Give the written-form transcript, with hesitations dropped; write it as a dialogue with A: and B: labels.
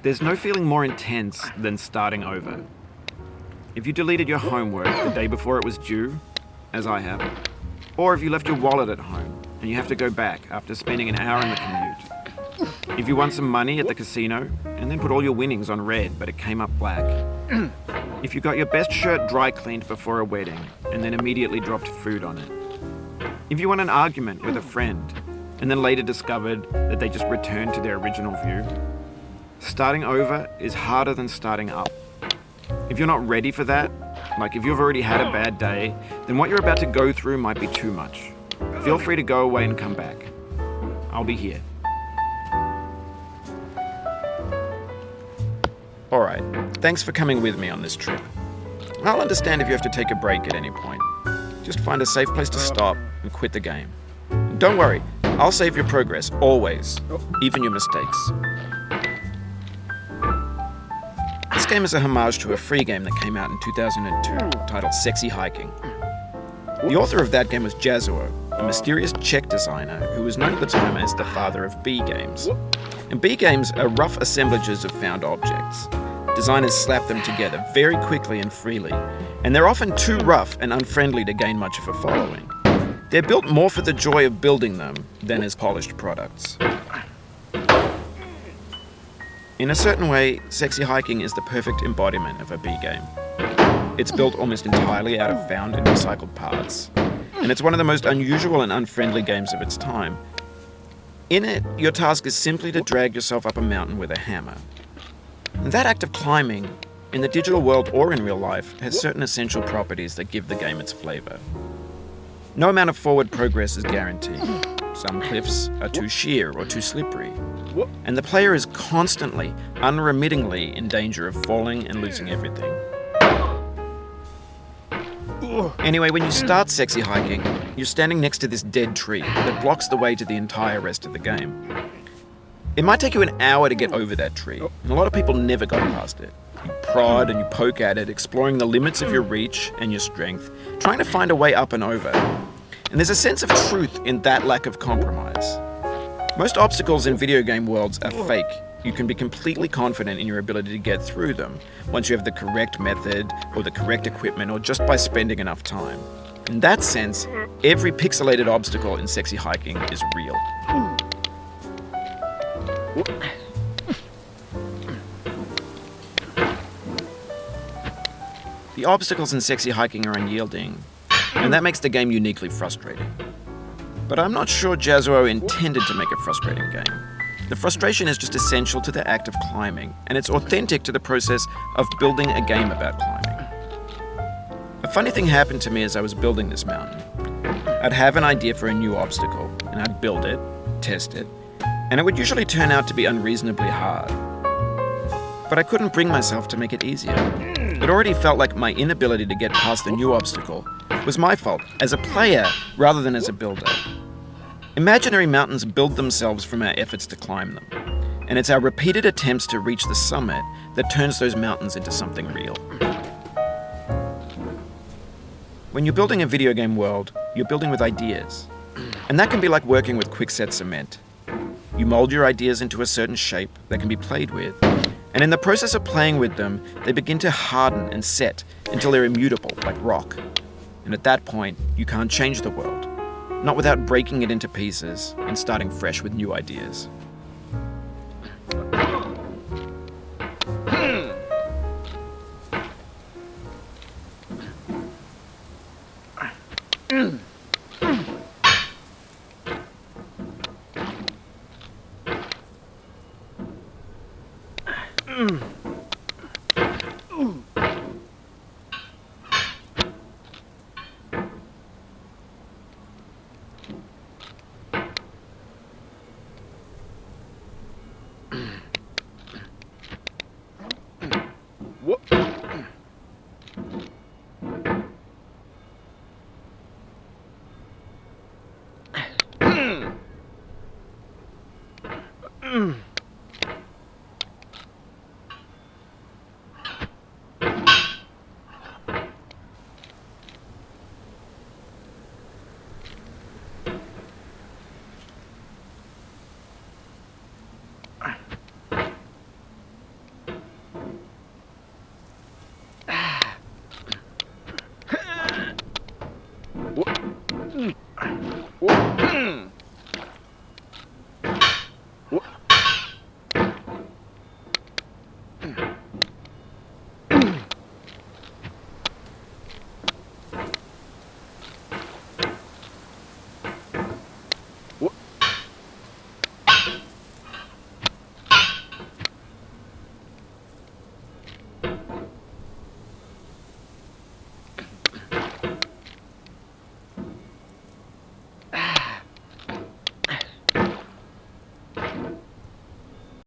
A: There's no feeling more intense than starting over. If you deleted your homework the day before it was due, as I have, or if you left your wallet at home and you have to go back after spending an hour in the commute. If you won some money at the casino and then put all your winnings on red but it came up black. If you got your best shirt dry cleaned before a wedding and then immediately dropped food on it. If you won an argument with a friend and then later discovered that they just returned to their original view. Starting over is harder than starting up. If you're not ready for that, like if you've already had a bad day, then what you're about to go through might be too much. Feel free to go away and come back. I'll be here. Alright, thanks for coming with me on this trip. I'll understand if you have to take a break at any point. Just find a safe place to stop and quit the game. And don't worry, I'll save your progress, always, even your mistakes. This game is a homage to a free game that came out in 2002, titled Sexy Hiking. The author of that game was Jazuo, a mysterious Czech designer who was known at the time as the father of B games. And B games are rough assemblages of found objects. Designers slap them together very quickly and freely, and they're often too rough and unfriendly to gain much of a following. They're built more for the joy of building them than as polished products. In a certain way, Sexy Hiking is the perfect embodiment of a B game. It's built almost entirely out of found and recycled parts, and it's one of the most unusual and unfriendly games of its time. In it, your task is simply to drag yourself up a mountain with a hammer. And that act of climbing, in the digital world or in real life, has certain essential properties that give the game its flavor. No amount of forward progress is guaranteed. Some cliffs are too sheer or too slippery, and the player is constantly, unremittingly in danger of falling and losing everything. Anyway, when you start Sexy Hiking, you're standing next to this dead tree that blocks the way to the entire rest of the game. It might take you an hour to get over that tree, and a lot of people never go past it. You prod and you poke at it, exploring the limits of your reach and your strength, trying to find a way up and over. And there's a sense of truth in that lack of compromise. Most obstacles in video game worlds are fake. You can be completely confident in your ability to get through them once you have the correct method or the correct equipment or just by spending enough time. In that sense, every pixelated obstacle in Sexy Hiking is real. The obstacles in Sexy Hiking are unyielding, and that makes the game uniquely frustrating. But I'm not sure Jazuo intended to make a frustrating game. The frustration is just essential to the act of climbing, and it's authentic to the process of building a game about climbing. A funny thing happened to me as I was building this mountain. I'd have an idea for a new obstacle, and I'd build it, test it, and it would usually turn out to be unreasonably hard. But I couldn't bring myself to make it easier. It already felt like my inability to get past the new obstacle was my fault as a player rather than as a builder. Imaginary mountains build themselves from our efforts to climb them, and it's our repeated attempts to reach the summit that turns those mountains into something real. When you're building a video game world, you're building with ideas, and that can be like working with quickset cement. You mold your ideas into a certain shape that can be played with, and in the process of playing with them, they begin to harden and set until they're immutable, like rock. And at that point, you can't change the world, not without breaking it into pieces and starting fresh with new ideas.